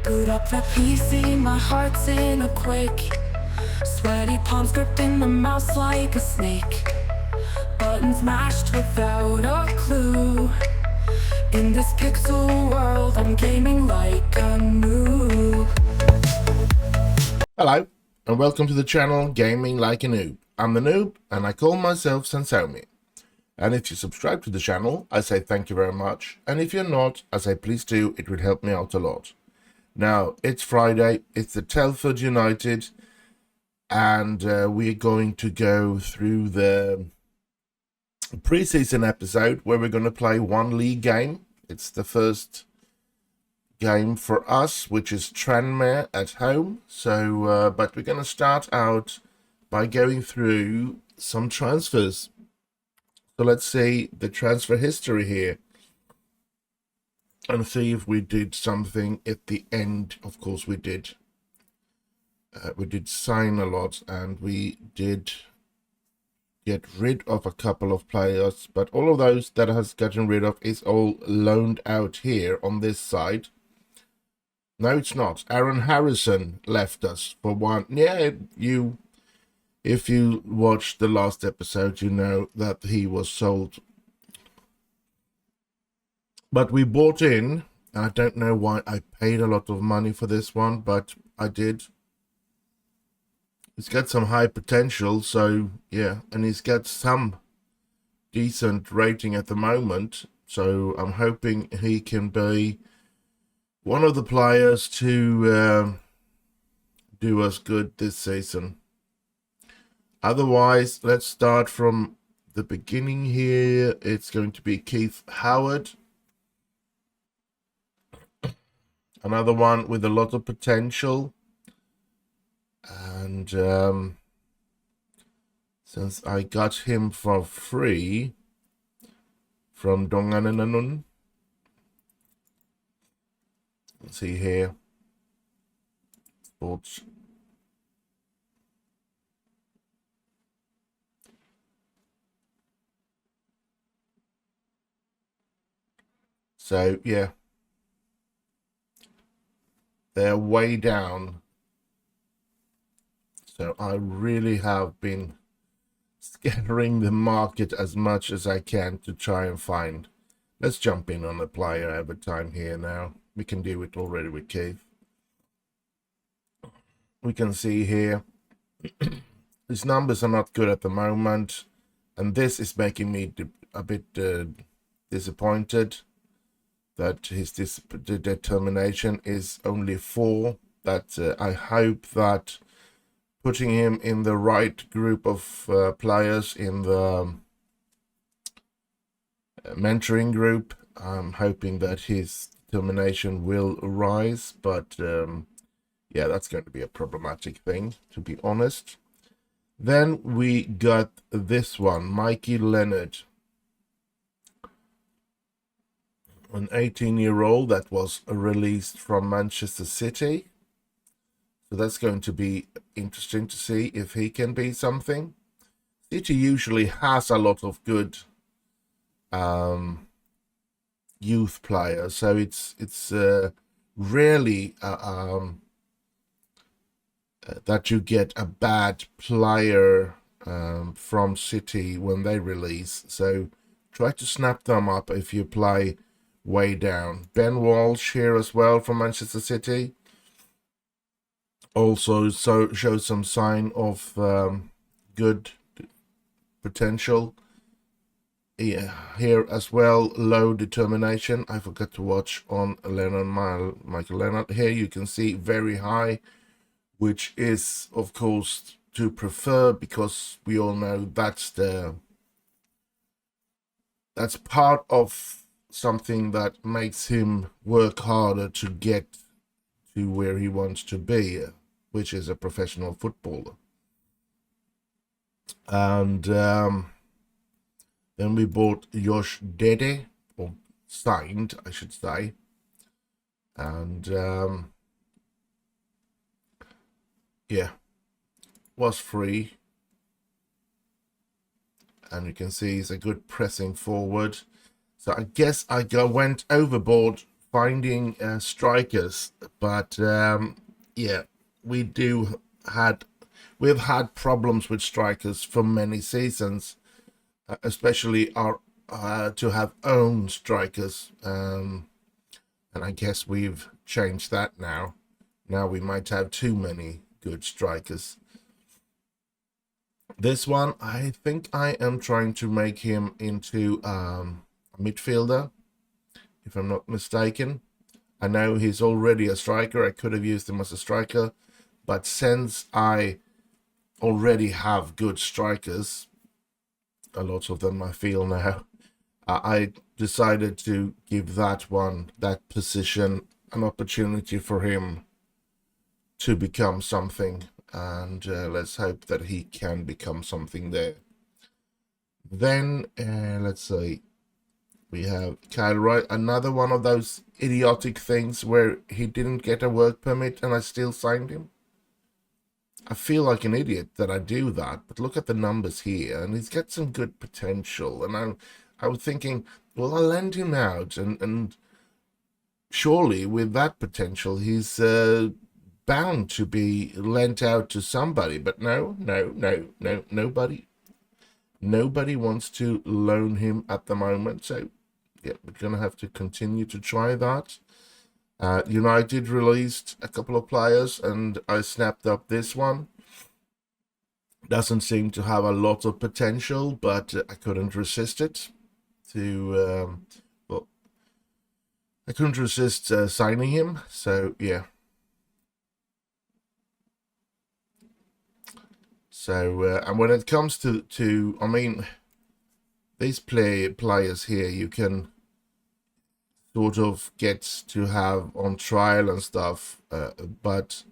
Boot up the PC, my heart's in a quake. Sweaty palms gripping the mouse like a snake. Buttons mashed without a clue. In this pixel world, I'm gaming like a noob. Hello, and welcome to the channel Gaming Like a Noob. I'm the noob, and I call myself S08E0. And if you subscribe to the channel, I say thank you very much. And if you're not, I say please do, it would help me out a lot. Now, it's Friday, it's the Telford United, and we're going to go through the pre-season episode where we're going to play one league game. It's the first game for us, which is Tranmere at home. So, but we're going to start out by going through some transfers. So let's see the transfer history here and see if we did something at the end. Of course we did. We did sign a lot, and we did get rid of a couple of players, but all of those that has gotten rid of is all loaned out here on this side. No, it's not. Aaron Harrison left us for one. Yeah, if you watched the last episode, you know that he was sold. But we bought in. I don't know why I paid a lot of money for this one, but I did. He's got some high potential, so yeah, and he's got some decent rating at the moment. So I'm hoping he can be one of the players to do us good this season. Otherwise, let's start from the beginning here. It's going to be Keith Howard. Another one with a lot of potential. And since I got him for free from Donganananun, let's see here. Sports. So, yeah. They're way down. So I really have been scattering the market as much as I can to try and find. Let's jump in on the player every time here now. We can do it already with Keith. We can see here his numbers are not good at the moment, and this is making me a bit disappointed that his determination is only 4. That I hope that putting him in the right group of players in the mentoring group, I'm hoping that his determination will rise, but yeah, that's going to be a problematic thing, to be honest. Then we got this one, Mikey Leonard, an 18-year-old that was released from Manchester City. So that's going to be interesting to see if he can be something. City usually has a lot of good youth players, so it's rarely that you get a bad player from City when they release. So try to snap them up if you play way down. Ben Walsh here as well from Manchester City. Also shows some sign of good potential. Yeah, here as well, low determination. I forgot to watch on Michael Leonard. Here you can see very high, which is of course to prefer, because we all know that's part of something that makes him work harder to get to where he wants to be, which is a professional footballer. And then we bought Josh Dede, or signed, I should say. And yeah, was free. And you can see he's a good pressing forward. So I guess I went overboard finding strikers, but yeah, we've had problems with strikers for many seasons, especially our to have own strikers, and I guess we've changed that now. Now we might have too many good strikers. This one, I think I am trying to make him into a midfielder, if I'm not mistaken. I know he's already a striker. I could have used him as a striker, but since I already have good strikers, a lot of them I feel now, I decided to give that position, an opportunity for him to become something, and let's hope that he can become something there. Then let's see, we have Kyle Wright, another one of those idiotic things where he didn't get a work permit and I still signed him. I feel like an idiot that I do that, but look at the numbers here, and he's got some good potential. And I was thinking, well, I'll lend him out, and surely with that potential, he's bound to be lent out to somebody. But no, nobody wants to loan him at the moment. So yeah, we're gonna have to continue to try that. United released a couple of players, and I snapped up this one. Doesn't seem to have a lot of potential, but I couldn't resist it. Well, I couldn't resist signing him. So yeah. So and when it comes to I mean, these players here, you can sort of get to have on trial and stuff, but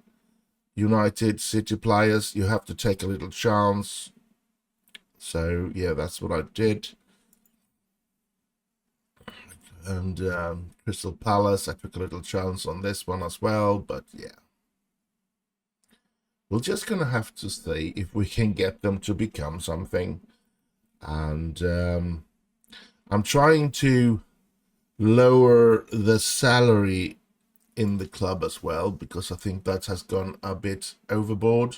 United City players, you have to take a little chance. So yeah, that's what I did. And Crystal Palace, I took a little chance on this one as well, but yeah, we're just gonna have to see if we can get them to become something. And I'm trying to lower the salary in the club as well, because I think that has gone a bit overboard.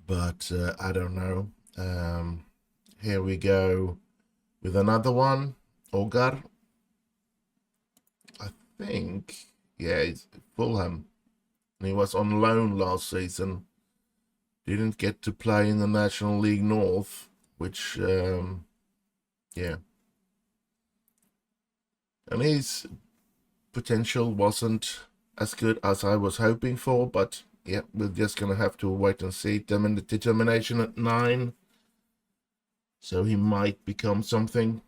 But I don't know. Here we go with another one, Ogar. I think, yeah, it's Fulham. And he was on loan last season. Didn't get to play in the National League North, which, yeah. And his potential wasn't as good as I was hoping for, but yeah, we're just gonna have to wait and see. Determination at 9, so he might become something.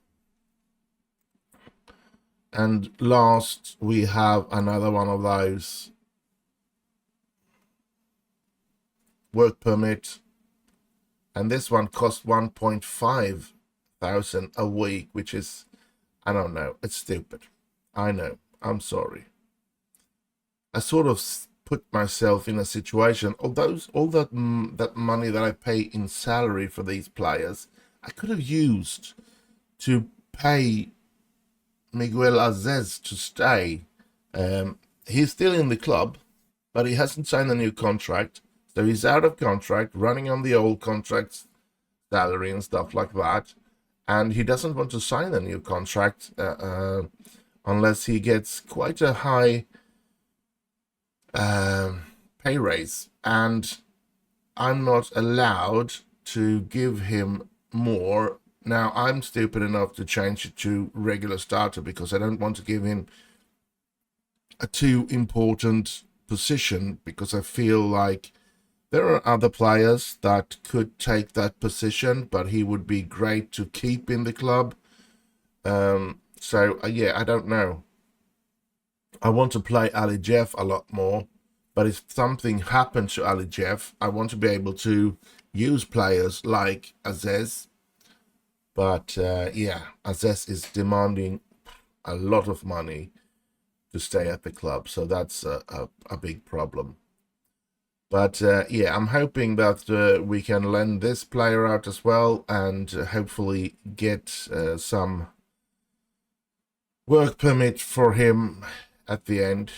And last, we have another one of those work permit, and this one cost 1.5 thousand a week, which is, I don't know, it's stupid. I know, I'm sorry. I sort of put myself in a situation, all that money that I pay in salary for these players, I could have used to pay Miguel Aziz to stay. He's still in the club, but he hasn't signed a new contract, so he's out of contract, running on the old contract's salary and stuff like that, and he doesn't want to sign a new contract unless he gets quite a high pay raise, and I'm not allowed to give him more. Now, I'm stupid enough to change it to regular starter because I don't want to give him a too important position, because I feel like there are other players that could take that position, but he would be great to keep in the club. So yeah, I don't know. I want to play Ali Jeff a lot more, but if something happens to Ali Jeff, I want to be able to use players like Aziz. But yeah, Aziz is demanding a lot of money to stay at the club, so that's a big problem. But yeah, I'm hoping that we can lend this player out as well, and hopefully get some work permit for him at the end.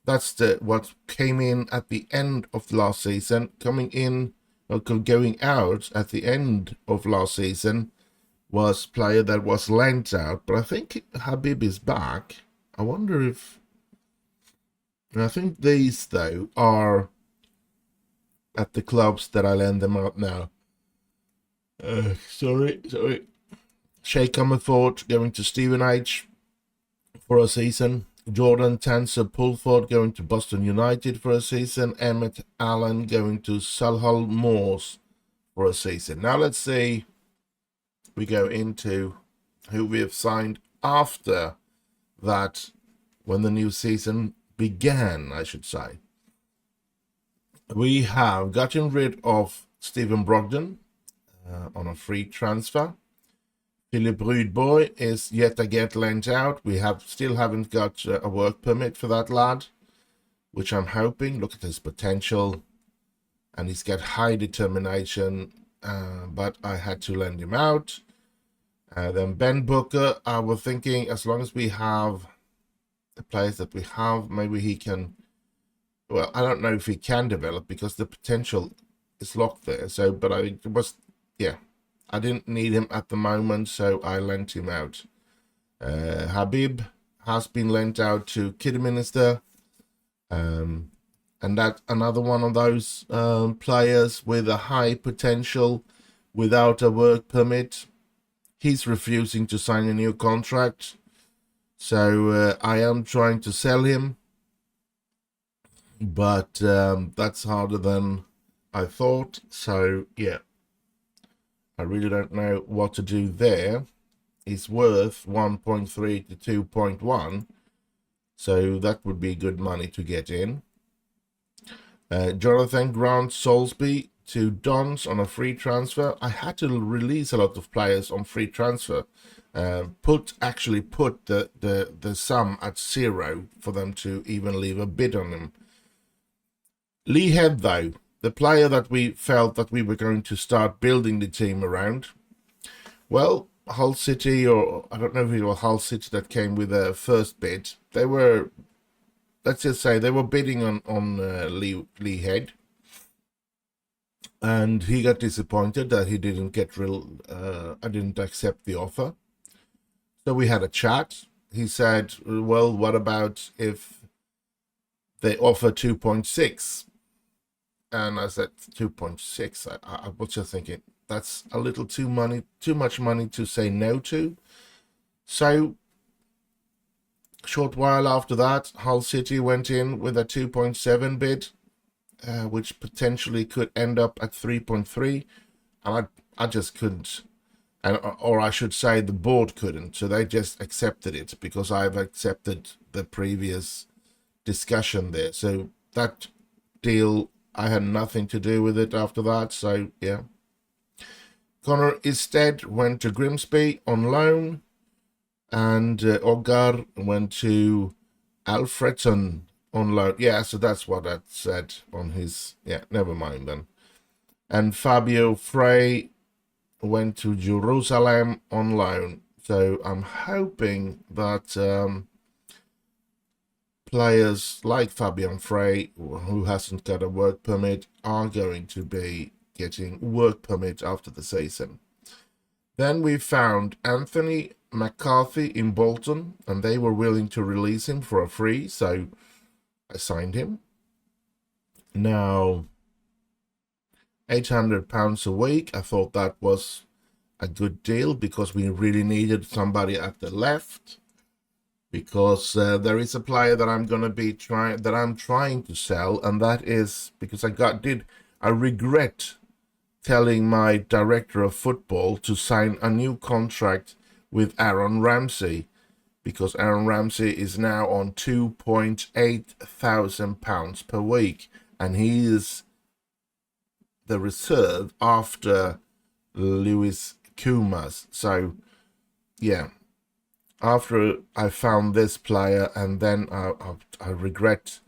That's what came in at the end of last season. Coming in or going out at the end of last season was player that was lent out. But I think Habib is back. I wonder if... I think these, though, are at the clubs that I lend them out now. Sorry. Sheikh Comerford going to Stephen H for a season. Jordan Tanser Pulford going to Boston United for a season. Emmett Allen going to Solihull Moors for a season. Now let's see. We go into who we have signed after that, when the new season began, I should say. We have gotten rid of Stephen Brogdon on a free transfer. Philip Rudboy is yet again lent out. We still haven't got a work permit for that lad, which I'm hoping. Look at his potential, and he's got high determination, but I had to lend him out. Then Ben Booker, I was thinking, as long as we have the players that we have, maybe he can... Well, I don't know if he can develop because the potential is locked there. So, but I didn't need him at the moment, so I lent him out. Habib has been lent out to Kidderminster, and that's another one of those players with a high potential without a work permit. He's refusing to sign a new contract, so I am trying to sell him, but that's harder than I thought. So yeah, I really don't know what to do there. He's worth 1.3 to 2.1, so that would be good money to get in. Jonathan Grant Soulsby to Dons on a free transfer. I had to release a lot of players on free transfer. Actually put the sum at 0 for them to even leave a bid on him. Lee Head, though, the player that we felt that we were going to start building the team around. Well, Hull City, or I don't know if it was Hull City that came with a first bid. They were, let's just say, they were bidding on Lee Head. And he got disappointed that he didn't get I didn't accept the offer. So we had a chat. He said, well, what about if they offer 2.6? And I said, 2.6? I was just thinking, that's a little too much money to say no to. So, short while after that, Hull City went in with a 2.7 bid. Which potentially could end up at 3.3, and I just couldn't, or I should say the board couldn't, so they just accepted it because I've accepted the previous discussion there. So that deal, I had nothing to do with it after that, so yeah. Connor Isted went to Grimsby on loan, and Ogar went to Alfredson on loan. Yeah, so that's what that said on his... Yeah, never mind then. And Fabio Frey went to Jerusalem on loan. So I'm hoping that players like Fabian Frey, who hasn't got a work permit, are going to be getting work permit after the season. Then we found Anthony McCarthy in Bolton, and they were willing to release him for a free, so I signed him. Now, £800 a week, I thought that was a good deal because we really needed somebody at the left. Because there is a player that I'm going to be trying to sell, and that is because I regret telling my director of football to sign a new contract with Aaron Ramsey, because Aaron Ramsey is now on £2,800 per week, and he is the reserve after Lewis Kumas. So, yeah, after I found this player, and then I regret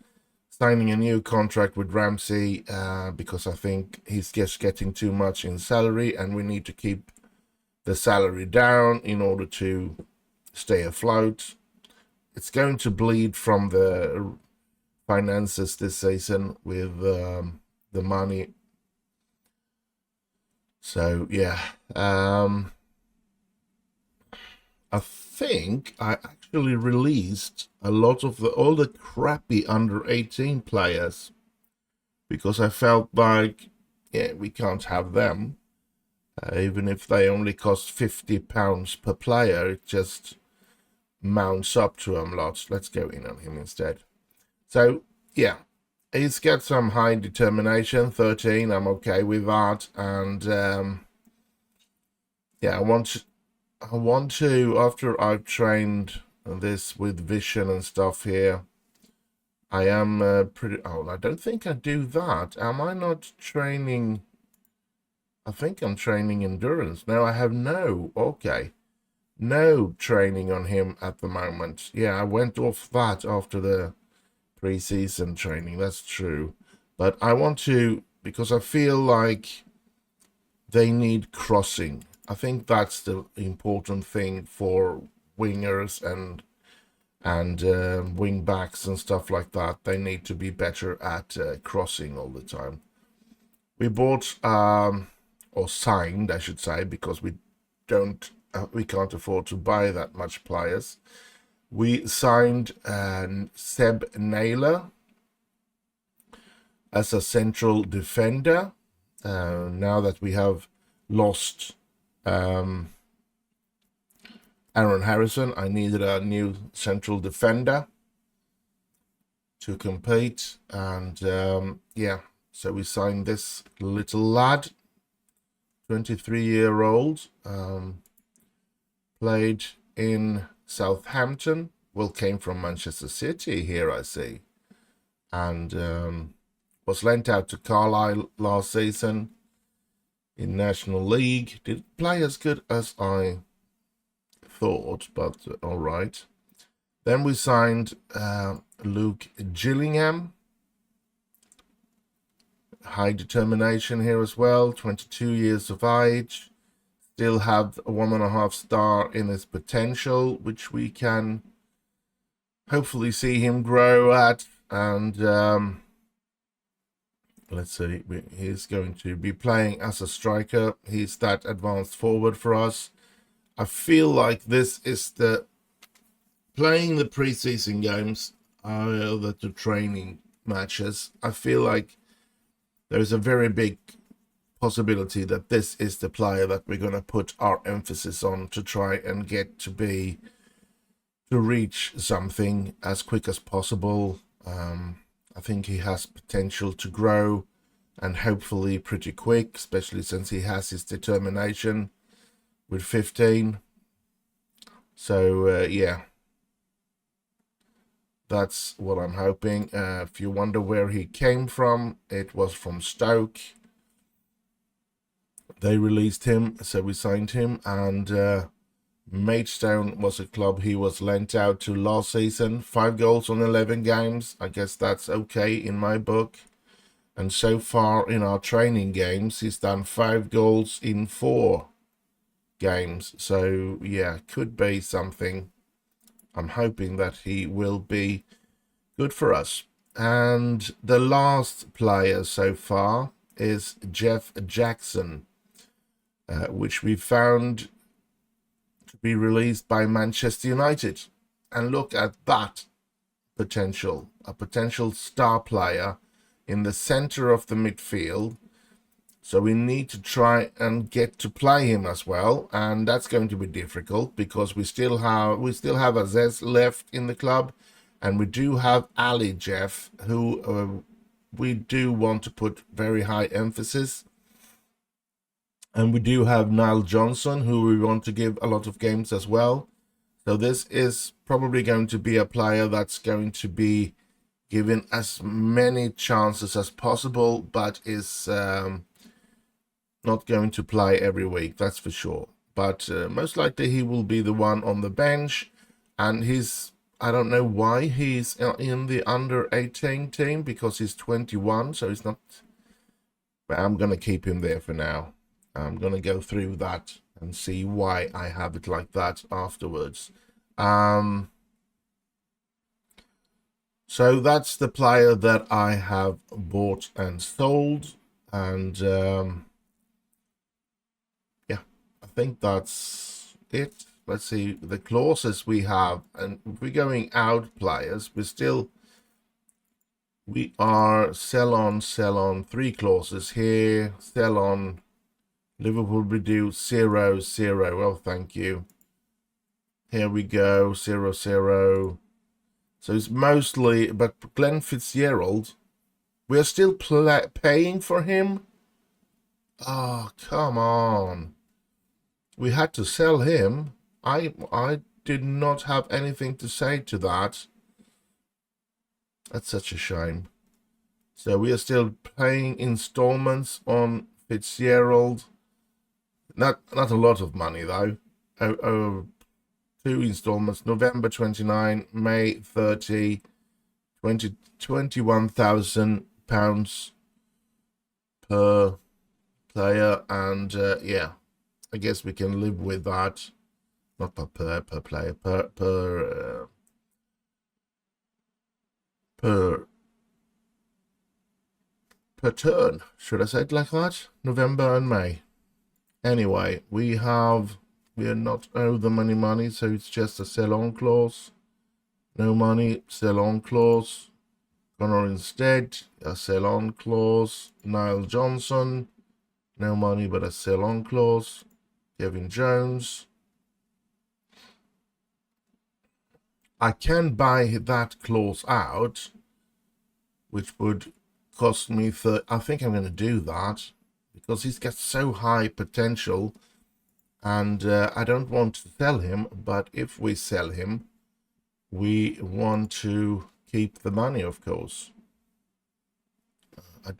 signing a new contract with Ramsey because I think he's just getting too much in salary, and we need to keep the salary down in order to stay afloat. It's going to bleed from the finances this season with the money. So yeah, I think I actually released a lot of all the crappy under 18 players because I felt like, yeah, we can't have them. Even if they only cost £50 per player, it just mounts up to a lot. Let's go in on him instead. So yeah, he's got some high determination, 13. I'm okay with that, and yeah, I want to after I've trained this with vision and stuff here. I am pretty. Oh, I don't think I do that. Am I not training? I think I'm training endurance. No, I have no. Okay. No training on him at the moment. Yeah, I went off that after the pre-season training. That's true. But I want to, because I feel like they need crossing. I think that's the important thing for wingers and wing backs and stuff like that. They need to be better at crossing all the time. We bought or signed, I should say, because we can't afford to buy that much players. We signed Seb Naylor as a central defender. Now that we have lost Aaron Harrison, I needed a new central defender to compete, and yeah, so we signed this little lad, 23-year-old, played in Southampton, well, came from Manchester City here, I see, and was lent out to Carlisle last season in National League. Didn't play as good as I thought, but all right. Then we signed Luke Gillingham. High determination here as well, 22 years of age. Still have a 1.5 star in his potential, which we can hopefully see him grow at. And let's see, he's going to be playing as a striker. He's that advanced forward for us. I feel like this is the playing the preseason games, the training matches. I feel like there's a very big possibility that this is the player that we're going to put our emphasis on to try and get to reach something as quick as possible. I think he has potential to grow, and hopefully pretty quick, especially since he has his determination with 15. So yeah, that's what I'm hoping. If you wonder where he came from, it was from Stoke. They released him, so we signed him, and Maidstone was a club he was lent out to last season. 5 goals on 11 games. I guess that's okay in my book. And so far in our training games, he's done 5 goals in 4 games. So yeah, could be something. I'm hoping that he will be good for us. And the last player so far is Jeff Jackson, which we found to be released by Manchester United. And look at that potential, a potential star player in the center of the midfield. So we need to try and get to play him as well, and that's going to be difficult because we still have Aziz left in the club, and we do have Ali Jeff, who we do want to put very high emphasis. And we do have Niall Johnson, who we want to give a lot of games as well. So this is probably going to be a player that's going to be given as many chances as possible, but is not going to play every week, that's for sure. But most likely he will be the one on the bench. And I don't know why he's in the under 18 team, because he's 21, so he's not. But I'm going to keep him there for now. I'm going to go through that and see why I have it like that afterwards. So that's the player that I have bought and sold, and yeah, I think that's it. Let's see the clauses we have, and if we're going out players, we are sell on, 3 clauses here, sell on, Liverpool reduce 0-0. Well, thank you. Here we go, 0-0. So it's mostly, but Glenn Fitzgerald, we're still paying for him? Oh, come on. We had to sell him. I did not have anything to say to that. That's such a shame. So we are still paying installments on Fitzgerald. Not a lot of money though. 2 installments, November 29, May 30, 21,000 pounds per player, and yeah, I guess we can live with that. Not per player, per turn. Should I say it like that? November and May. Anyway, we are not owed them any money, so it's just a sell-on clause. No money, sell-on clause. Connor instead, a sell-on clause. Niall Johnson, no money but a sell-on clause. Kevin Jones. I can buy that clause out, which would cost me I think I'm going to do that, because he's got so high potential, and I don't want to sell him, but if we sell him, we want to keep the money, of course. I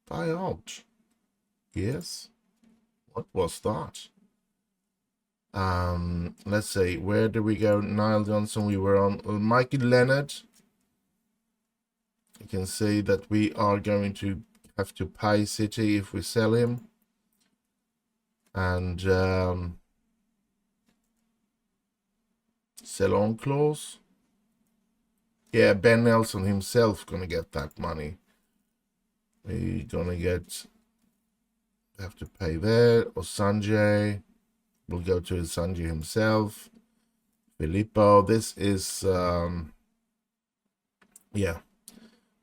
buy out. Yes. What was that? Let's see, where do we go? Niall Johnson, we were on Mikey Leonard. You can see that we are going to have to pay City if we sell him. And sell-on clause. Yeah, Ben Nelson himself gonna get that money. We're gonna have to pay there. Or Sanjay. We'll go to Sanjay himself. Filippo. This is yeah.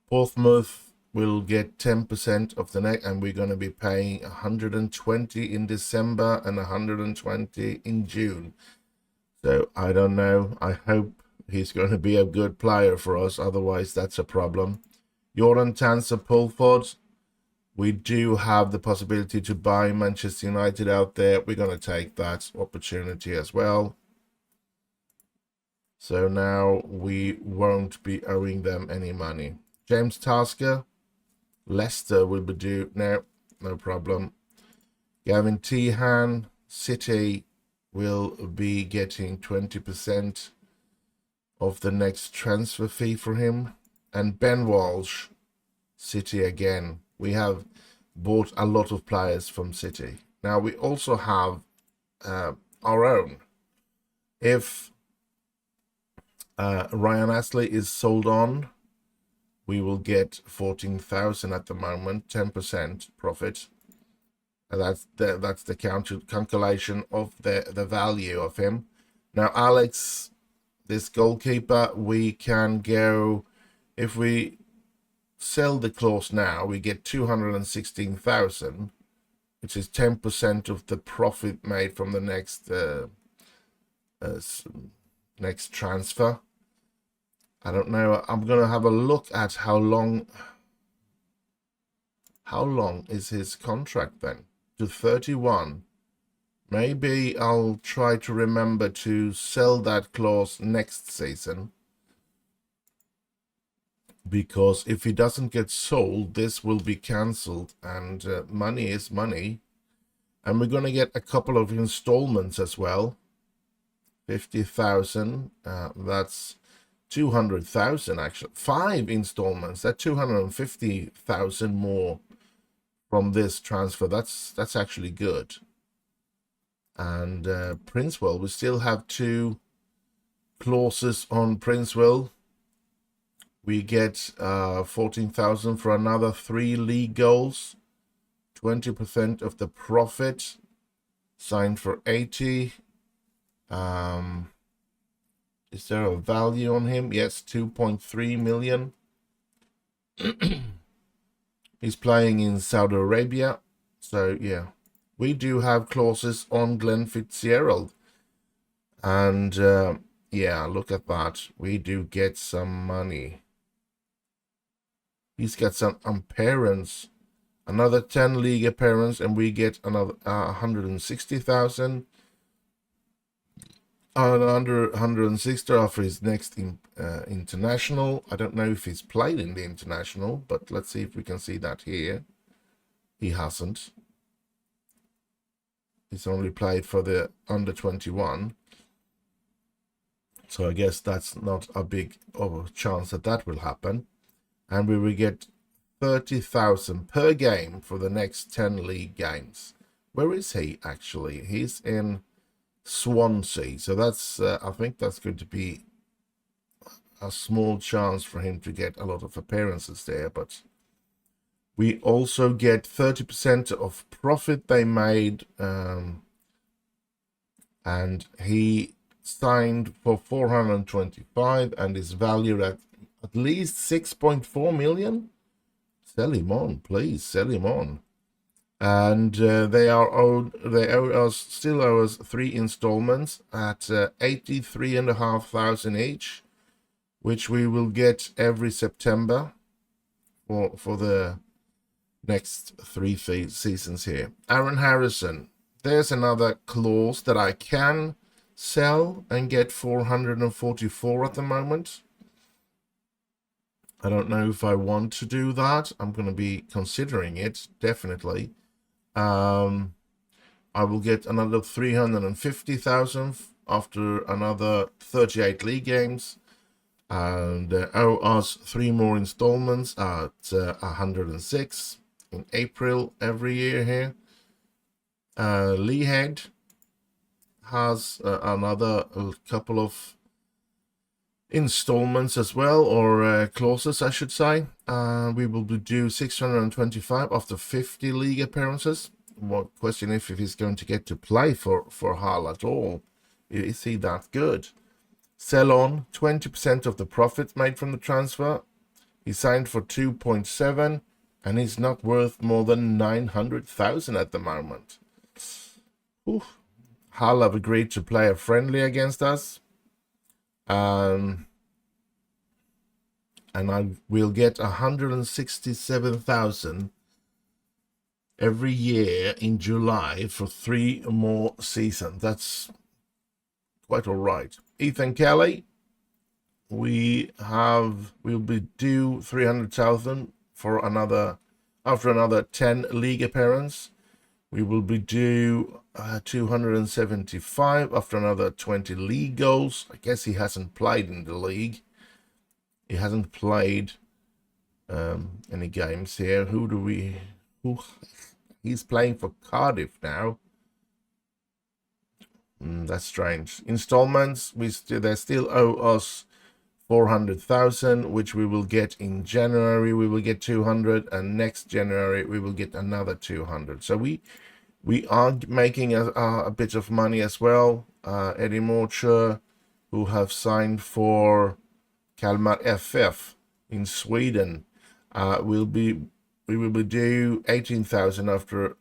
Portsmouth will get 10% of the next, and we're going to be paying 120 in December and 120 in June. So I don't know. I hope he's going to be a good player for us. Otherwise, that's a problem. Joran Tanser Pulford. We do have the possibility to buy Manchester United out there. We're going to take that opportunity as well. So now we won't be owing them any money. James Tasker, Leicester will be due. No problem. Gavin Tehan, City will be getting 20% of the next transfer fee for him. And Ben Walsh, City again. We have bought a lot of players from City. Now we also have our own. If Ryan Astley is sold on, we will get 14,000 at the moment, 10% profit. And that's the calculation of the value of him. Now Alex, this goalkeeper, we can go, if we sell the clause now, we get 216,000, which is 10% of the profit made from the next transfer. I don't know. I'm gonna have a look at how long is his contract then? To 31. Maybe I'll try to remember to sell that clause next season, because if he doesn't get sold, this will be cancelled, and money is money. And we're going to get a couple of installments as well. 50,000, that's 200,000 actually. 5 installments, that's 250,000 more from this transfer. That's actually good. And Princewell, we still have 2 clauses on Princewell. We get 14,000 for another 3 league goals, 20% of the profit, signed for 80. Is there a value on him? Yes, 2.3 million. He's playing in Saudi Arabia. So, yeah, we do have clauses on Glenn Fitzgerald. And, yeah, look at that. We do get some money. He's got some appearance. Another 10 league appearance, and we get another 160,000. Under 160 after his next international. I don't know if he's played in the international, but let's see if we can see that here. He hasn't. He's only played for the under 21. So I guess that's not a big chance that that will happen. And we will get 30,000 per game for the next 10 league games. Where is he actually? He's in Swansea. So that's I think that's going to be a small chance for him to get a lot of appearances there. But we also get 30% of profit they made, and he signed for 425 and is valued at least 6.4 million. Sell him on, please. Sell him on. And they owe us, still owe us 3 installments at 83,500 each, which we will get every September for the next 3 seasons here. Aaron Harrison, there's another clause that I can sell and get 444 at the moment. I don't know if I want to do that. I'm going to be considering it, definitely. I will get another 350,000 after another 38 league games, and owe us 3 more installments at 106 in April every year here. Lee Head has another couple of installments as well, or clauses I should say. We will be due 625 after 50 league appearances. One question if he's going to get to play for Hull at all. Is he that good? Sell on 20% of the profits made from the transfer. He signed for 2.7 and he's not worth more than 900,000 at the moment. Hull have agreed to play a friendly against us. And I will get 167,000 every year in July for 3 more seasons. That's quite all right. Ethan Kelly, we'll be due 300,000 for after another 10 league appearance. We will be due 275 after another 20 league goals. I guess he hasn't played in the league. He hasn't played any games here. He's playing for Cardiff now. That's strange. Installments, they still owe us 400,000, which we will get in January. We will get 200, and next January we will get another 200. So we are making a bit of money as well. Eddie Morcher, who have signed for Kalmar FF in Sweden, we will be due 18,000 after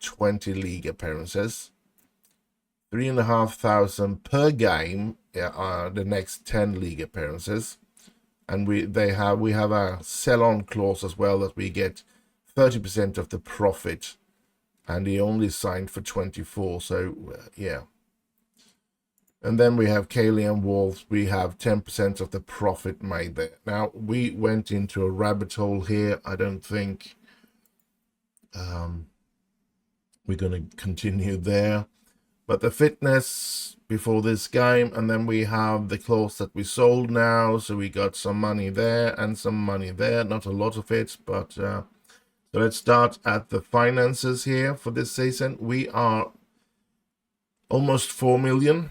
20 league appearances. 3,500 per game the next 10 league appearances, and we have a sell-on clause as well that we get 30% of the profit, and he only signed for 24. So yeah. And then we have Cayley and Wolves. We have 10% of the profit made there. Now, we went into a rabbit hole here. I don't think we're going to continue there. But the fitness before this game, and then we have the clause that we sold now. So we got some money there and some money there. Not a lot of it, but so let's start at the finances here for this season. We are almost 4 million.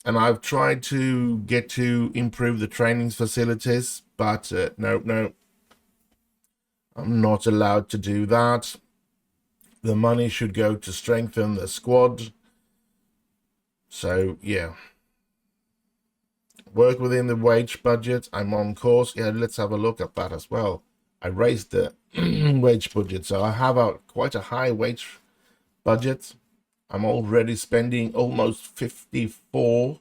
And I've tried to get to improve the training facilities, but no, I'm not allowed to do that. The money should go to strengthen the squad. So yeah, work within the wage budget. I'm on course. Yeah, let's have a look at that as well. I raised the wage budget, so I have quite a high wage budget. I'm already spending almost 54,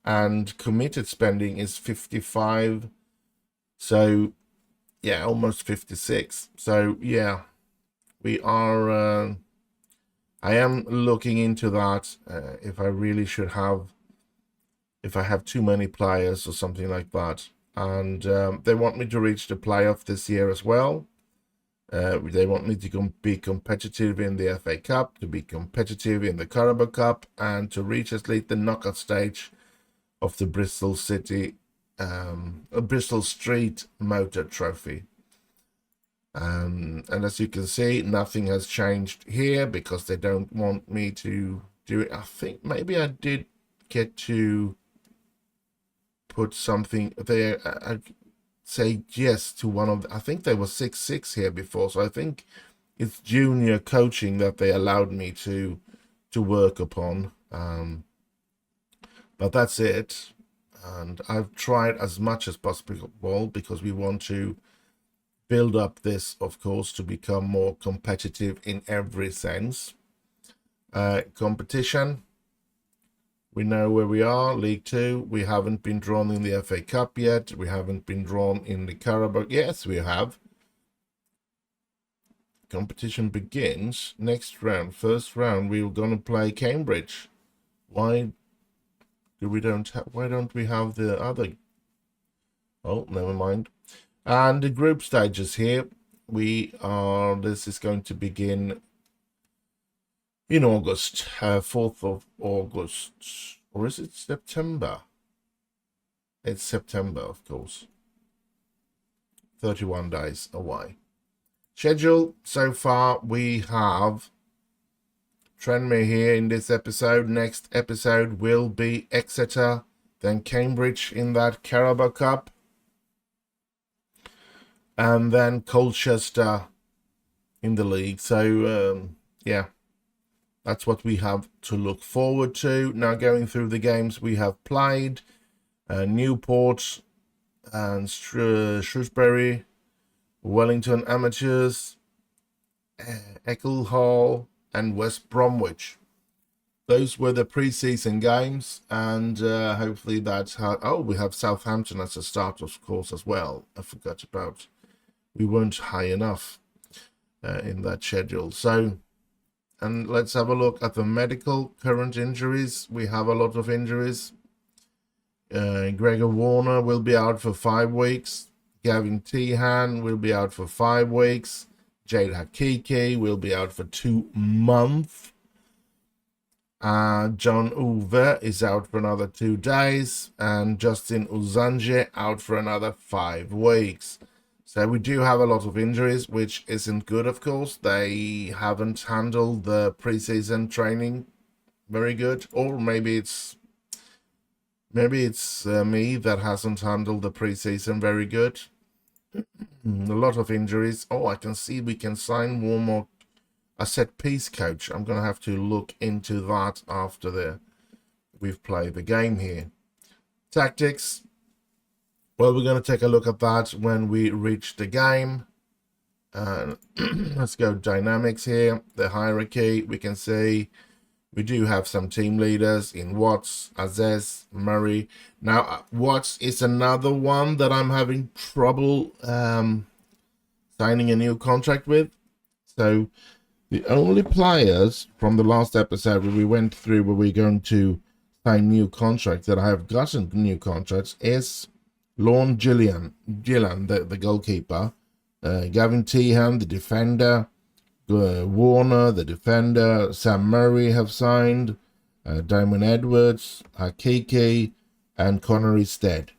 and committed spending is 55. So yeah, almost 56. So yeah, we are. I am looking into that. If I really should have, if I have too many players or something like that, and they want me to reach the playoff this year as well. They want me to be competitive in the FA Cup, to be competitive in the Carabao Cup, and to reach at least the knockout stage of the Bristol Street Motor Trophy. And as you can see, nothing has changed here because they don't want me to do it. I think maybe I did get to put something there. I say yes to one of I think there was 6-6 here before, so I think it's junior coaching that they allowed me to work upon. But that's it. And I've tried as much as possible because we want to build up this, of course, to become more competitive in every sense. Competition, we know where we are. League 2, we haven't been drawn in the FA Cup yet. We haven't been drawn in the Carabao. Yes, we have. Competition begins next round. First round, we're going to play Cambridge. Why don't we have the other? Oh, never mind. And the group stages here, this is going to begin in August, 4th of August, or is it September? It's September, of course. 31 days away. Schedule so far, we have Tranmere here in this episode. Next episode will be Exeter, then Cambridge in that Carabao Cup, and then Colchester in the league. So yeah, that's what we have to look forward to. Now going through the games we have played, Newport and Shrewsbury, Wellington Amateurs, Ecclehall and West Bromwich. Those were the pre-season games, and hopefully that's how. Oh, we have Southampton as a start, of course, as well. I forgot about. We weren't high enough in that schedule. So, and let's have a look at the medical current injuries. We have a lot of injuries. Gregor Warner will be out for 5 weeks. Gavin Tehan will be out for 5 weeks. Jade Hakiki will be out for 2 months. John Uwe is out for another 2 days. And Justin Uzanje out for another 5 weeks. So we do have a lot of injuries, which isn't good, of course. They haven't handled the preseason training very good. Or maybe it's me that hasn't handled the preseason very good. A lot of injuries. Oh, I can see we can sign one more, a set piece coach. I'm going to have to look into that after we've played the game here. Tactics. Well, we're going to take a look at that when we reach the game. Let's go dynamics here. The hierarchy, we can see we do have some team leaders in Watts, Azez, Murray. Now, Watts is another one that I'm having trouble signing a new contract with. So the only players from the last episode where we went through where we're going to sign new contracts that I have gotten new contracts is Lorne Gillan, the goalkeeper, Gavin Tehan, the defender, Warner, the defender, Sam Murray have signed, Damon Edwards, Hakiki, and Connery Stead.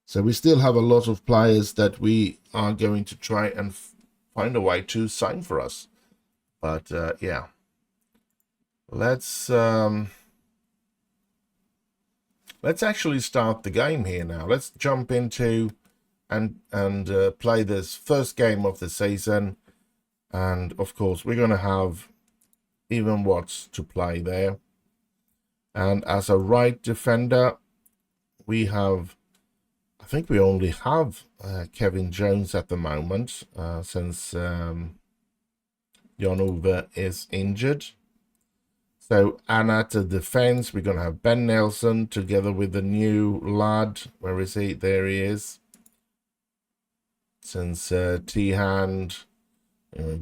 So we still have a lot of players that we are going to try and find a way to sign for us. But yeah, let's actually start the game here now. Let's jump into and play this first game of the season. And of course, we're going to have even watts to play there. And as a right defender, we have, I think we only have Kevin Jones at the moment, since Jon Ove is injured. So, and at the defense, we're going to have Ben Nelson together with the new lad. Where is he? There he is. Since T-Hand,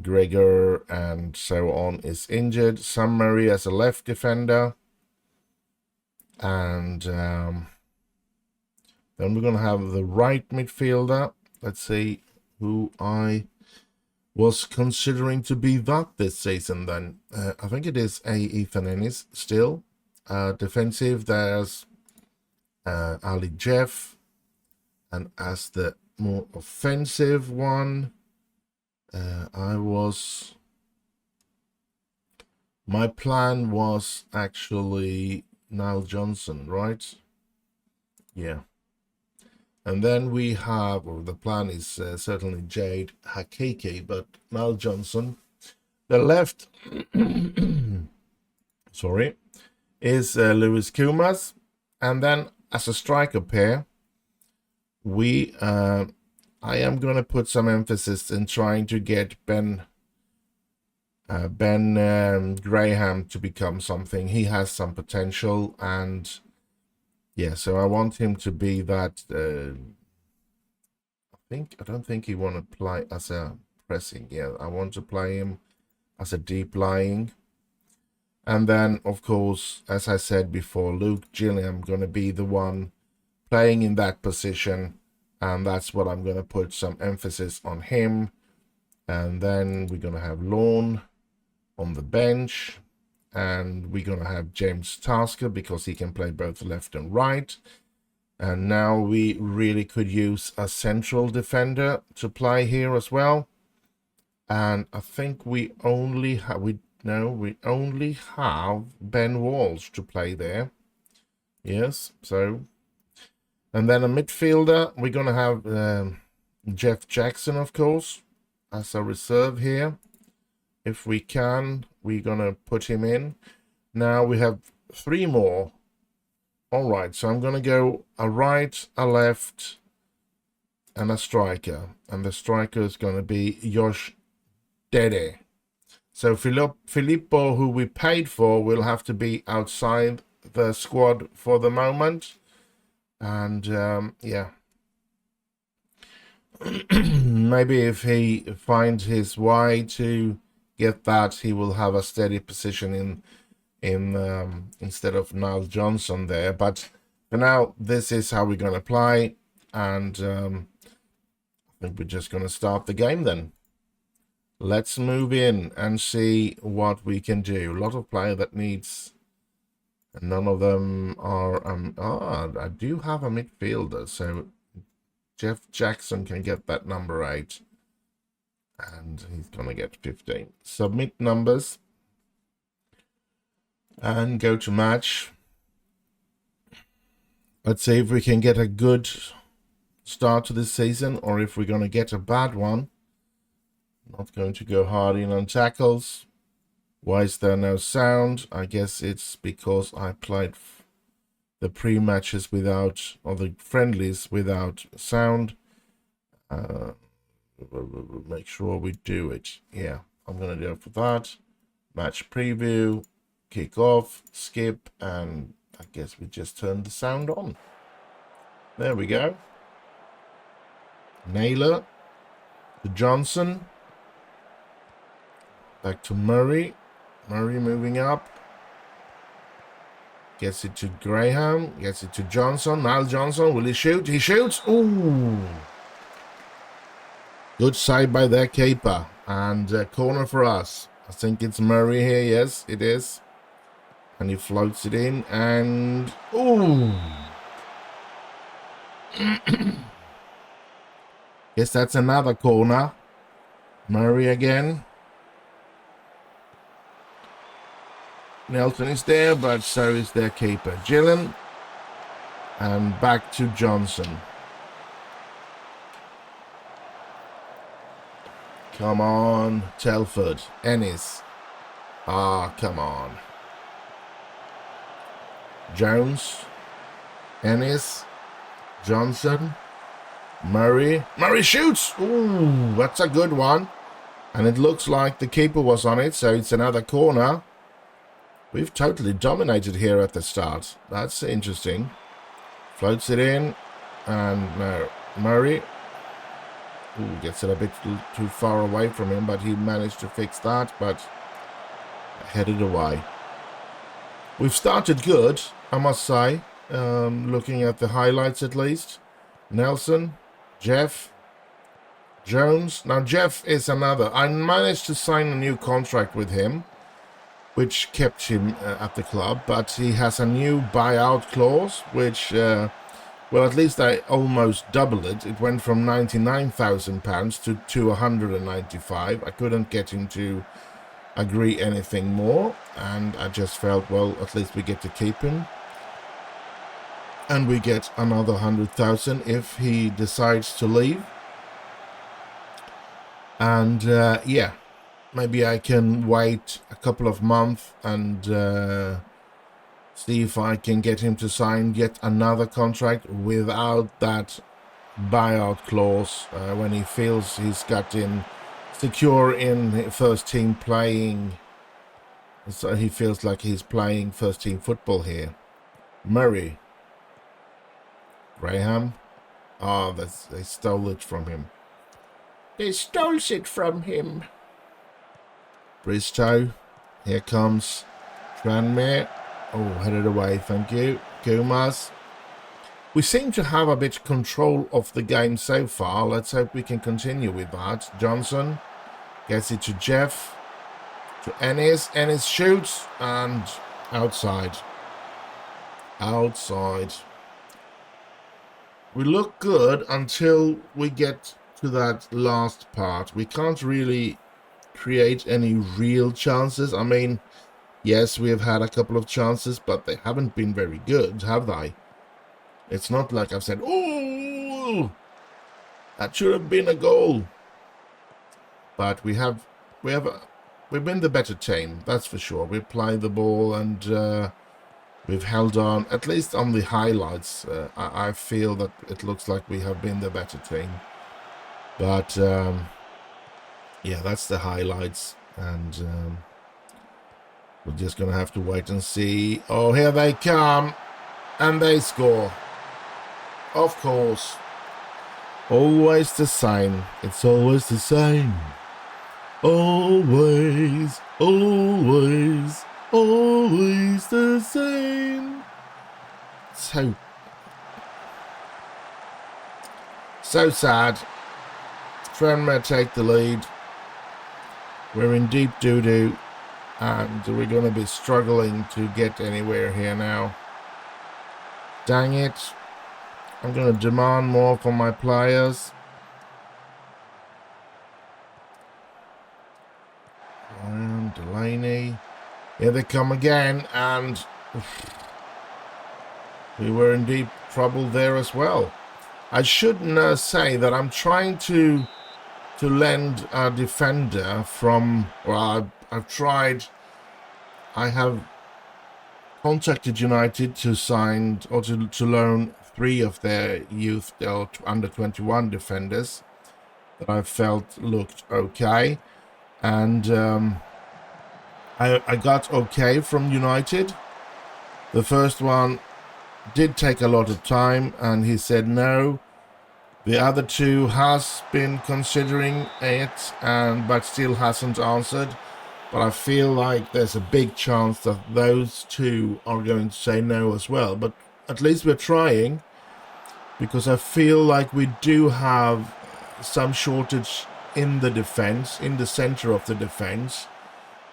Gregor, and so on is injured. Sam Murray as a left defender. And then we're going to have the right midfielder. Let's see who I was considering to be that this season then. I think it is Ethan Ennis still. Defensive, there's Ali Jeff. And as the more offensive one, my plan was actually Niall Johnson, right? Yeah. And then we have, or the plan is certainly Jade Hakiki, but Niall Johnson. The left, sorry, is Lewis Kumas. And then as a striker pair, I am going to put some emphasis in trying to get Ben Graham to become something. He has some potential, and yeah, so I want him to be that. I don't think he want to play as a pressing. Yeah, I want to play him as a deep lying. And then, of course, as I said before, Luke Gilliam going to be the one playing in that position, and that's what I'm going to put some emphasis on him. And then we're going to have Lorne on the bench, and we're going to have James Tasker because he can play both left and right. And now we really could use a central defender to play here as well. And I think we only have Ben Walsh to play there. Yes, so. And then a midfielder, we're going to have Jeff Jackson, of course, as a reserve here. If we can, we're going to put him in. Now we have 3 more. All right, so I'm going to go a right, a left, and a striker. And the striker is going to be Josh Dede. So Filippo, who we paid for, will have to be outside the squad for the moment. And yeah, maybe if he finds his way to get that, he will have a steady position in instead of Niall Johnson there. But for now, this is how we're going to play, and I think we're just going to start the game then. Let's move in and see what we can do. A lot of player that needs. None of them are. I do have a midfielder, so Jeff Jackson can get that number 8, and he's gonna get 15. Submit numbers and go to match. Let's see if we can get a good start to this season, or if we're gonna get a bad one. Not going to go hard in on tackles. Why is there no sound? I guess it's because I played the pre-matches without, or the friendlies without sound. We'll make sure we do it. Yeah, I'm going to go for that. Match preview, kick off, skip, and I guess we just turn the sound on. There we go. Naylor to Johnson. Back to Murray. Murray moving up. Gets it to Graham. Gets it to Johnson. Niall Johnson. Will he shoot? He shoots. Ooh. Good save by their keeper. And corner for us. I think it's Murray here. Yes, it is. And he floats it in. And... ooh. Guess that's another corner. Murray again. Nelson is there, but so is their keeper, Gillen. And back to Johnson. Come on, Telford. Ennis. Ah, come on. Jones. Ennis. Johnson. Murray. Murray shoots! Ooh, that's a good one. And it looks like the keeper was on it, so it's another corner. We've totally dominated here at the start. That's interesting. Floats it in. And no, Murray. Ooh, gets it a bit too far away from him, but he managed to fix that, but headed away. We've started good, I must say, looking at the highlights at least. Nelson, Jeff, Jones. Now, Jeff is another. I managed to sign a new contract with him, which kept him at the club, but he has a new buyout clause, which... well, at least I almost doubled it. It went from £99,000 to 295. I couldn't get him to agree anything more, and I just felt, well, at least we get to keep him. And we get another 100,000 if he decides to leave. And yeah, maybe I can wait a couple of months and see if I can get him to sign yet another contract without that buyout clause when he feels he's got him secure in first team playing. So he feels like he's playing first team football here. Murray. Graham. Oh, they stole it from him. They stole it from him. Bristow. Here comes Tranmere. Oh, headed away, thank you. Kumas. We seem to have a bit control of the game so far. Let's hope we can continue with that. Johnson gets it to Jeff. To Ennis. Ennis shoots and outside. Outside. We look good until we get to that last part. We can't really create any real chances. I mean... yes, we have had a couple of chances, but they haven't been very good, have they? It's not like I've said, "Oh, that should have been a goal." But we've been the better team, that's for sure. We've played the ball and we've held on, at least on the highlights. I feel that it looks like we have been the better team. But yeah, that's the highlights, and we're just going to have to wait and see. Oh, here they come. And they score. Of course. Always the same. It's always the same. Always, always, always the same. So sad. Tranmere take the lead. We're in deep doo-doo. And we're going to be struggling to get anywhere here now. Dang it. I'm going to demand more from my players. And Delaney. Here they come again. And we were in deep trouble there as well. I should say that I'm trying to lend a defender from... well, I've tried. I have contacted United to sign or to loan 3 of their youth or under 21 defenders that I felt looked okay, and I got okay from United. The first one did take a lot of time, and he said no. The other 2 has been considering it, but still hasn't answered. But I feel like there's a big chance that those 2 are going to say no as well. But at least we're trying, because I feel like we do have some shortage in the defense, in the center of the defense.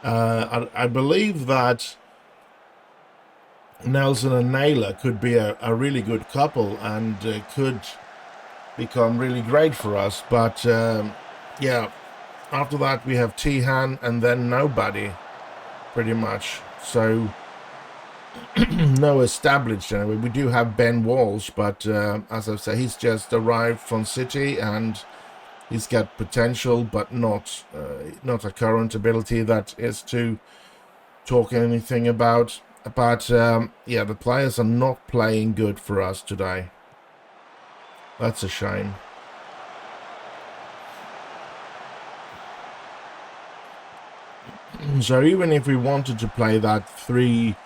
I believe that Nelson and Naylor could be a really good couple and could become really great for us. But yeah. After that, we have Tihan and then nobody, pretty much. so no established anyway. We do have Ben Walsh, but as I say, he's just arrived from City and he's got potential, but not a current ability that is to talk anything about. But yeah, the players are not playing good for us today. That's a shame. So even if we wanted to play that 3-5-2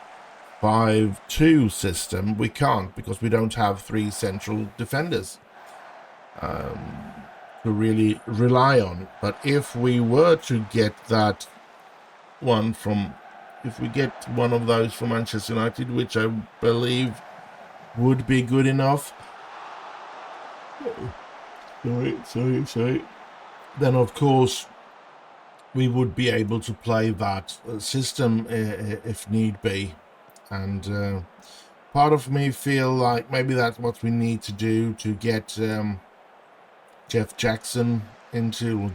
system, we can't, because we don't have 3 central defenders to really rely on. But if we were to get that one from, if we get one of those from Manchester United, which I believe would be good enough, sorry, then of course we would be able to play that system if need be. And part of me feel like maybe that's what we need to do to get Jack Jackson into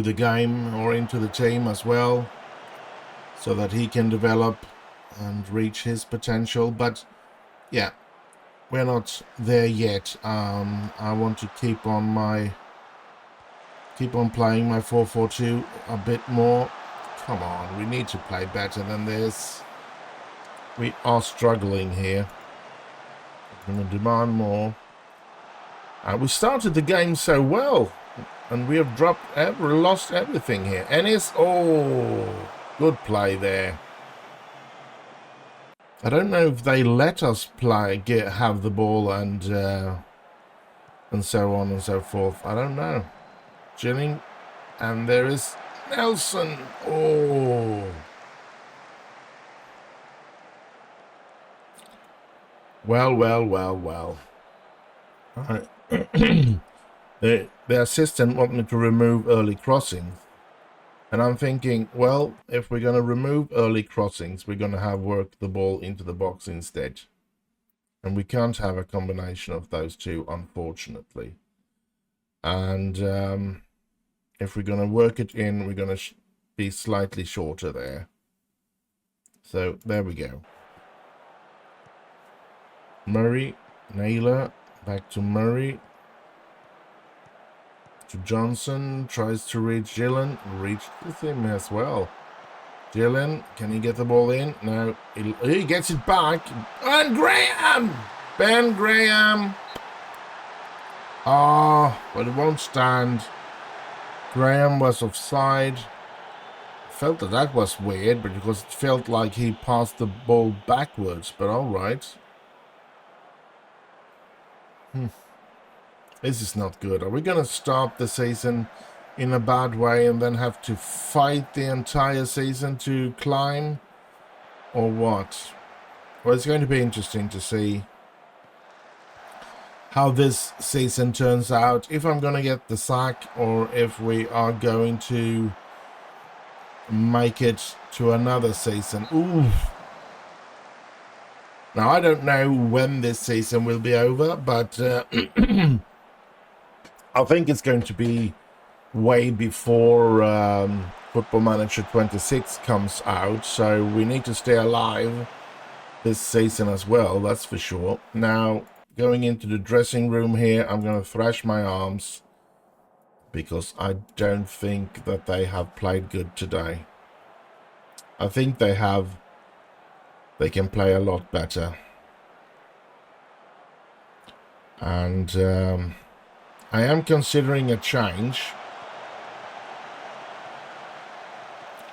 the game or into the team as well, so that he can develop and reach his potential. But yeah, we're not there yet. I want to keep on playing my 4-4-2 a bit more. Come on, we need to play better than this. We are struggling here. I'm going to demand more. We started the game so well, and we have lost everything here. Ennis, oh, good play there. I don't know if they let us have the ball and so on and so forth. I don't know. Chilling, and there is Nelson. Oh, well. The assistant want me to remove early crossings, and I'm thinking, well, if we're going to remove early crossings, we're going to have work the ball into the box instead, and we can't have a combination of those two, unfortunately. And if we're going to work it in, we're going to be slightly shorter there. So there we go. Murray, Naylor, back to Murray. To Johnson, tries to reach Gillen, reached with him as well. Gillen, can he get the ball in? No, he gets it back. And Graham! Ben Graham! But it won't stand. Graham was offside. Felt that was weird, but because it felt like he passed the ball backwards, but alright. This is not good. Are we going to start the season in a bad way and then have to fight the entire season to climb? Or what? Well, it's going to be interesting to see how this season turns out. If I'm going to get the sack or if we are going to make it to another season. Ooh. Now, I don't know when this season will be over, but I think it's going to be way before Football Manager 26 comes out, so we need to stay alive this season as well, that's for sure. Now, going into the dressing room here, I'm going to thrash my arms because I don't think that they have played good today. I think they can play a lot better. And I am considering a change.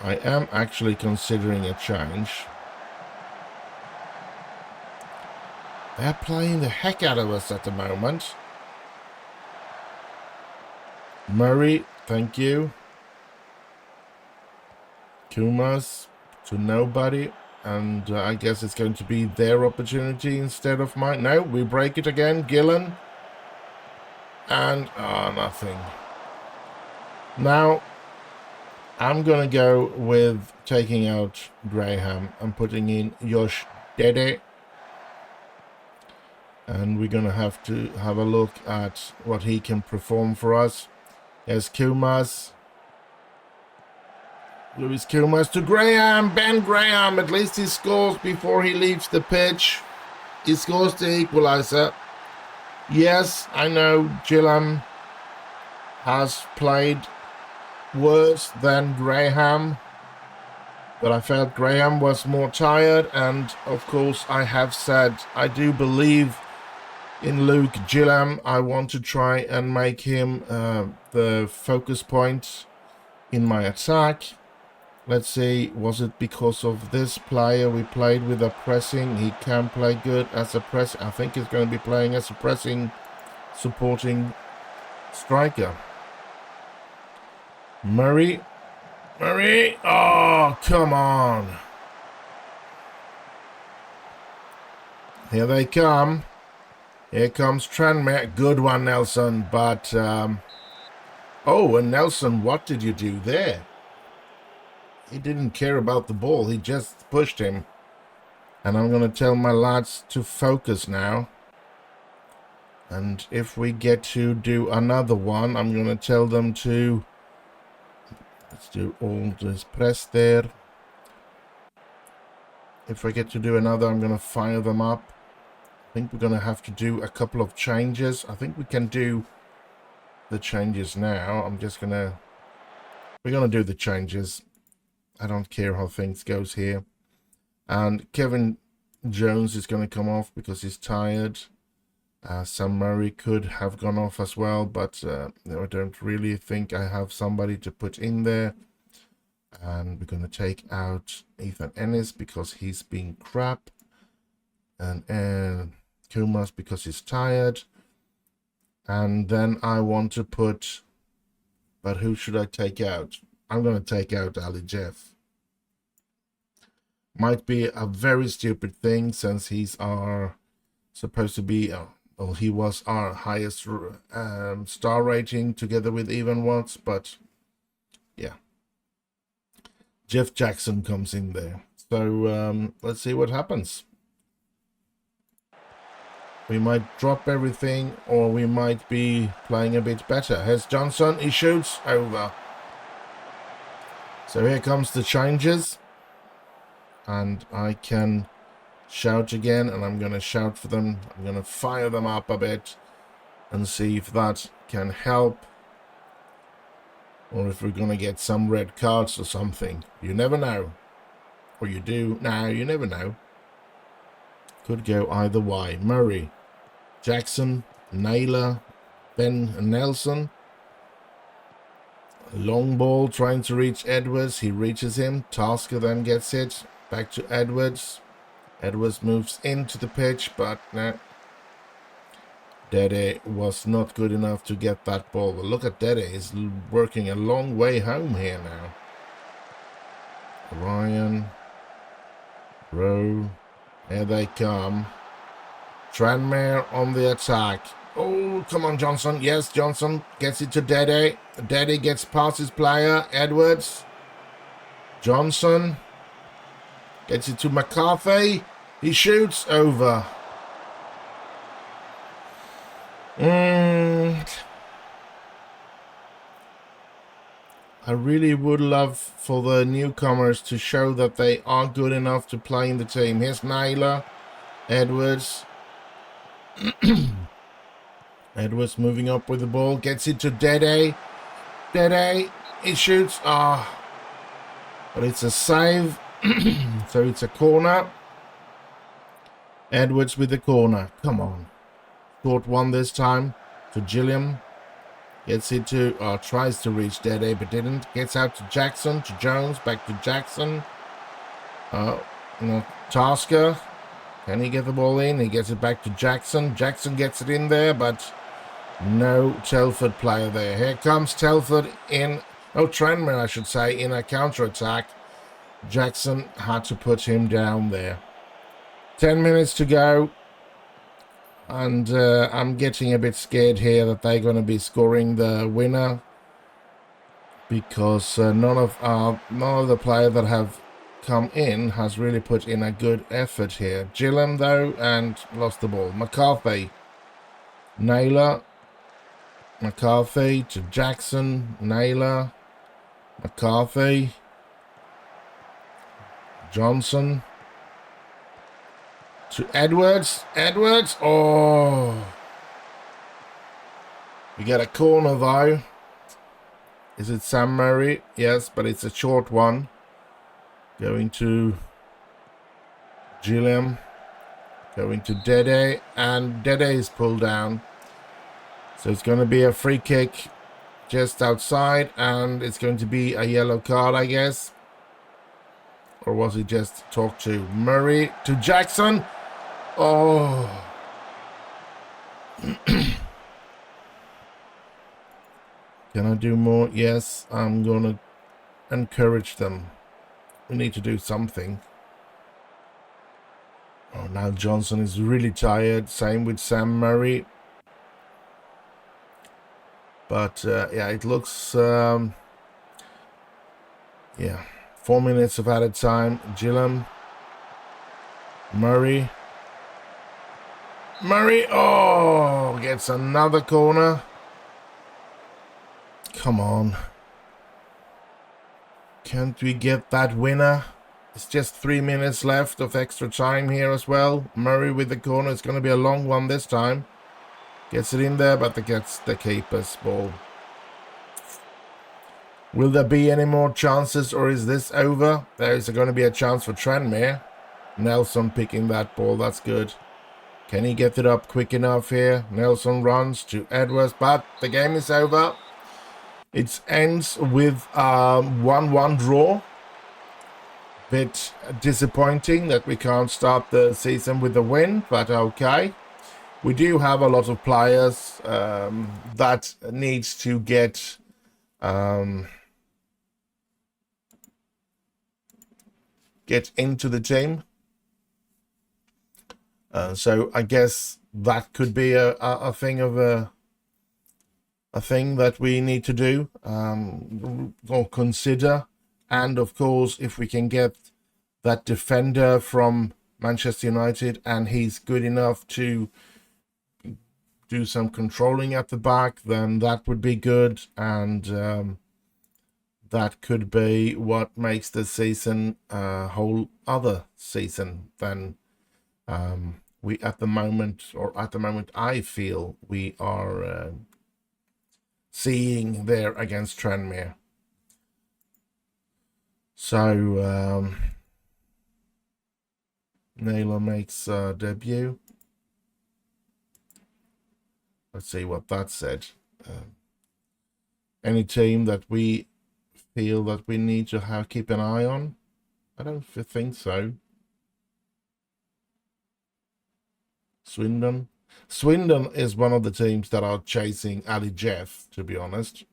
I am actually considering a change. They're playing the heck out of us at the moment. Murray, thank you. Kumas to nobody. And I guess it's going to be their opportunity instead of mine. No, we break it again. Gillen. And, nothing. Now, I'm going to go with taking out Graham and putting in Josh Dede. And we're going to have a look at what he can perform for us. There's Kumas. Lewis Kilmers to Graham. Ben Graham, at least he scores before he leaves the pitch. He scores the equaliser. Yes, I know Gillam has played worse than Graham, but I felt Graham was more tired, and of course I have said I do believe in Luke Gillam. I want to try and make him the focus point in my attack. Let's see, was it because of this player we played with a pressing? He can play good as a press. I think he's going to be playing as a pressing, supporting striker. Murray. Oh, come on. Here they come. Here comes Tranmere. Good one, Nelson. But, oh, and Nelson, what did you do there? He didn't care about the ball. He just pushed him. And I'm going to tell my lads to focus now. And if we get to do another one, I'm going to tell them to... Let's do all this press there. If I get to do another, I'm going to fire them up. I think we're going to have to do a couple of changes. I think we can do the changes now. We're going to do the changes. I don't care how things goes here. And Kevin Jones is going to come off because he's tired. Sam Murray could have gone off as well, but I don't really think I have somebody to put in there. And we're going to take out Ethan Ennis because he's been crap. And Kumas because he's tired. And then I want to put... But who should I take out? I'm going to take out Ali Jeff. Might be a very stupid thing since he's our supposed to be, well, he was our highest star rating together with Evan Watts, but yeah. Jeff Jackson comes in there. So let's see what happens. We might drop everything or we might be playing a bit better. Here's Johnson, he shoots over. So here comes the changes. And I can shout again, and I'm going to shout for them. I'm going to fire them up a bit and see if that can help. Or if we're going to get some red cards or something. You never know. Or you do. No, you never know. Could go either way. Murray, Jackson, Naylor, Ben and Nelson. Long ball trying to reach Edwards. He reaches him. Tasker then gets it. Back to Edwards. Edwards moves into the pitch, but no. Dede was not good enough to get that ball. But look at Dede. He's working a long way home here now. Ryan. Rowe. Here they come. Tranmere on the attack. Oh, come on, Johnson. Yes, Johnson gets it to Dede. Dede gets past his player. Edwards. Johnson. Gets it to McCarthy. He shoots over. I really would love for the newcomers to show that they are good enough to play in the team. Here's Naylor. Edwards. Edwards moving up with the ball. Gets it to Dede. Dede. He shoots. But it's a save. So it's a corner. Edwards with the corner. Come on. Short one this time to Gilliam. Gets it to, tries to reach Dede but didn't. Gets out to Jackson, to Jones, back to Jackson. Tasker. Can he get the ball in? He gets it back to Jackson. Jackson gets it in there, but no Telford player there. Here comes Telford in, Tranmere I should say, in a counter-attack. Jackson had to put him down there. 10 minutes to go. And I'm getting a bit scared here that they're going to be scoring the winner. Because none of the players that have come in has really put in a good effort here. Gillam though, and lost the ball. McCarthy. Naylor. McCarthy to Jackson. Naylor. McCarthy. Johnson to Edwards. Edwards. Oh. We get a corner though. Is it Sam Murray? Yes, but it's a short one. Going to Gilliam. Going to Dede. And Dede is pulled down. So it's going to be a free kick just outside. And it's going to be a yellow card, I guess. Or was he just talked to? Murray to Jackson. Oh. Can I do more? Yes, I'm going to encourage them. We need to do something. Oh, now Johnson is really tired. Same with Sam Murray. But, yeah, it looks... yeah. 4 minutes of added time. Gilliam. Murray. Murray. Oh, gets another corner. Come on. Can't we get that winner? It's just 3 minutes left of extra time here as well. Murray with the corner. It's going to be a long one this time. Gets it in there, but it gets the keeper's ball. Will there be any more chances, or is this over? There is going to be a chance for Tranmere. Nelson picking that ball. That's good. Can he get it up quick enough here? Nelson runs to Edwards, but the game is over. It ends with 1-1 draw. Bit disappointing that we can't start the season with a win, but okay. We do have a lot of players that needs to get into the team. So I guess that could be a thing of a thing that we need to do or consider. And of course, if we can get that defender from Manchester United and he's good enough to do some controlling at the back, then that would be good. And that could be what makes the season a whole other season than we at the moment I feel we are seeing there against Tranmere. So Naylor makes debut. Let's see what that said. Any team that we feel that we need to keep an eye on? I don't think so. Swindon is one of the teams that are chasing Ali Jeff, to be honest.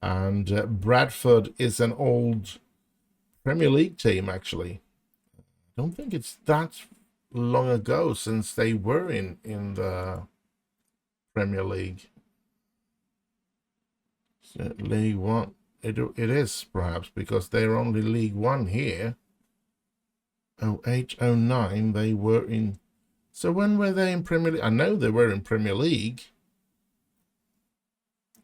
And Bradford is an old Premier League team, actually. I don't think it's that long ago since they were in the Premier League. So League One. It is, perhaps, because they're only League One here. 08, 09, they were in... So when were they in Premier League? I know they were in Premier League.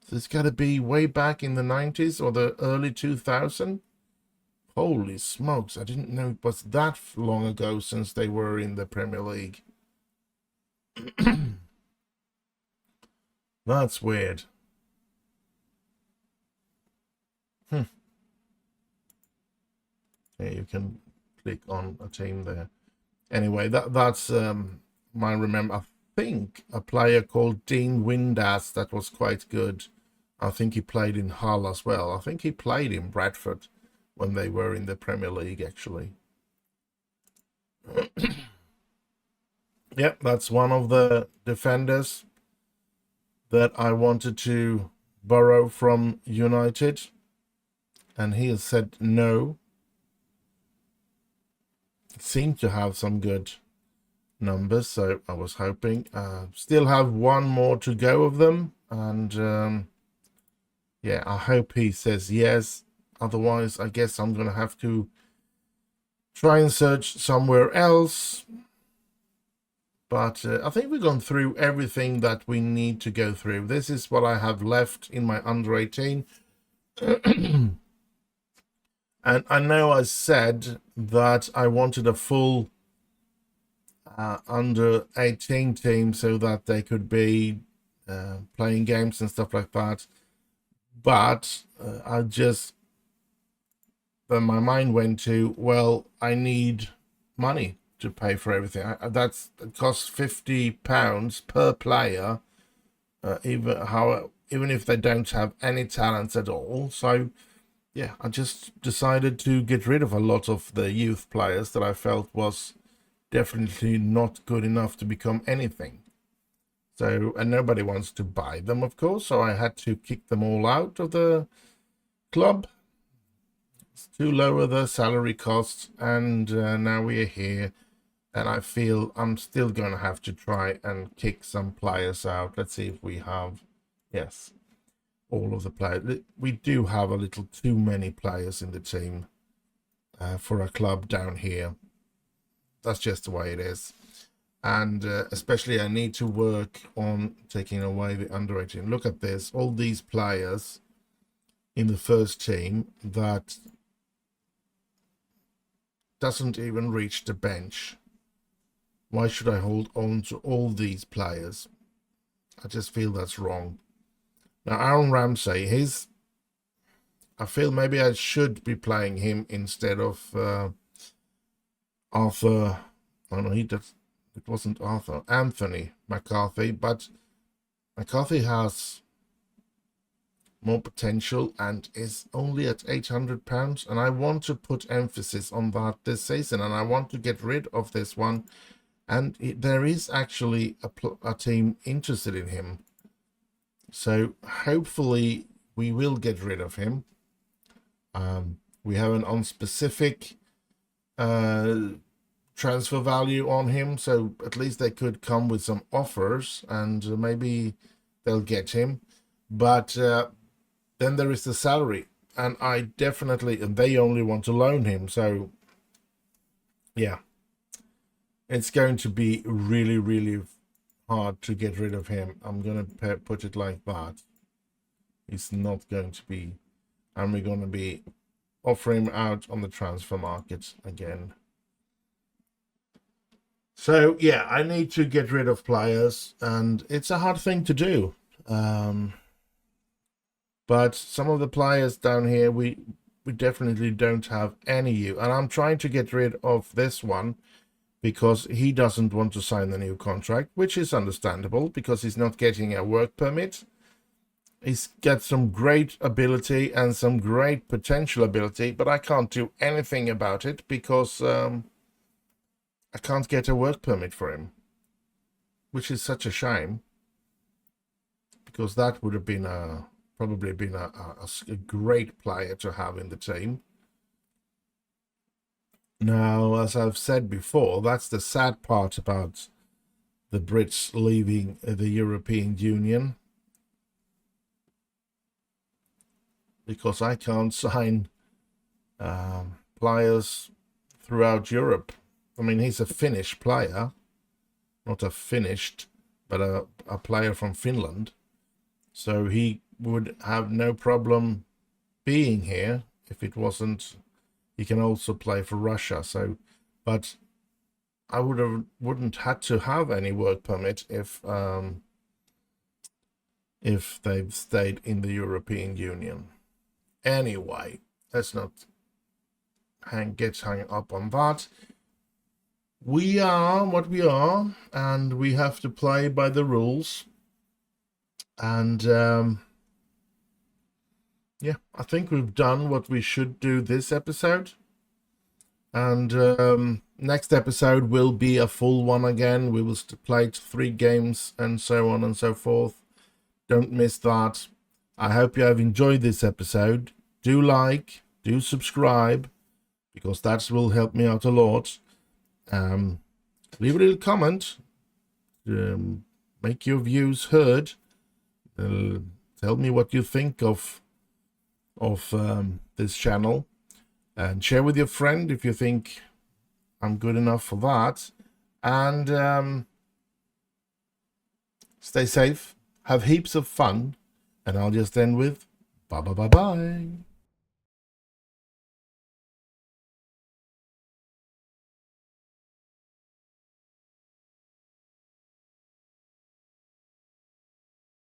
So it's got to be way back in the 90s or the early 2000s. Holy smokes, I didn't know it was that long ago since they were in the Premier League. That's weird. Yeah, you can click on a team there. Anyway, that's my remember. I think a player called Dean Windass that was quite good. I think he played in Hull as well. I think he played in Bradford when they were in the Premier League, actually. Yep, that's one of the defenders that I wanted to borrow from United. And he has said no. Seemed to have some good numbers, so I was hoping. Still have one more to go of them, and yeah, I hope he says yes. Otherwise, I guess I'm gonna have to try and search somewhere else. But I think we've gone through everything that we need to go through. This is what I have left in my under 18. And I know I said that I wanted a full under 18 team so that they could be playing games and stuff like that. But then my mind went to, well, I need money to pay for everything. It costs £50 per player, even if they don't have any talents at all. So yeah, I just decided to get rid of a lot of the youth players that I felt was definitely not good enough to become anything. So, and nobody wants to buy them, of course, so I had to kick them all out of the club to lower the salary costs, and now we are here, and I feel I'm still going to have to try and kick some players out. Let's see if we have, yes, all of the players. We do have a little too many players in the team for a club down here. That's just the way it is. And especially I need to work on taking away the under 18. Look at this, all these players in the first team that doesn't even reach the bench. Why should I hold on to all these players? I just feel that's wrong. Now Aaron Ramsey, I feel maybe I should be playing him instead of Arthur. Oh no, it wasn't Arthur, Anthony McCarthy, but McCarthy has more potential and is only at £800, and I want to put emphasis on that this season, and I want to get rid of this one, and there is actually a team interested in him, so hopefully we will get rid of him. We have an unspecific transfer value on him, so at least they could come with some offers and maybe they'll get him. But then there is the salary, and and they only want to loan him, so yeah, it's going to be really, really hard to get rid of him. I'm gonna put it like that. He's not going to be, and we're going to be offering him out on the transfer market again. So yeah, I need to get rid of players, and it's a hard thing to do. But some of the players down here, we definitely don't have any use. And I'm trying to get rid of this one because he doesn't want to sign the new contract, which is understandable because he's not getting a work permit. He's got some great ability and some great potential ability, but I can't do anything about it because I can't get a work permit for him, which is such a shame, because that would have been probably been a great player to have in the team. Now, as I've said before, that's the sad part about the Brits leaving the European Union, because I can't sign players throughout Europe. I mean, he's a Finnish player, not a finished, but a player from Finland. So he would have no problem being here if it wasn't. He can also play for Russia. So, but I wouldn't had to have any work permit if they've stayed in the European Union. Anyway, let's not get hung up on that. We are what we are, and we have to play by the rules. And yeah, I think we've done what we should do this episode. And next episode will be a full one again. We will play 3 games and so on and so forth. Don't miss that. I hope you have enjoyed this episode. Do like, do subscribe, because that will help me out a lot. Leave a little comment, make your views heard, tell me what you think of this channel, and share with your friend if you think I'm good enough for that. And stay safe, have heaps of fun, and I'll just end with bye bye bye bye.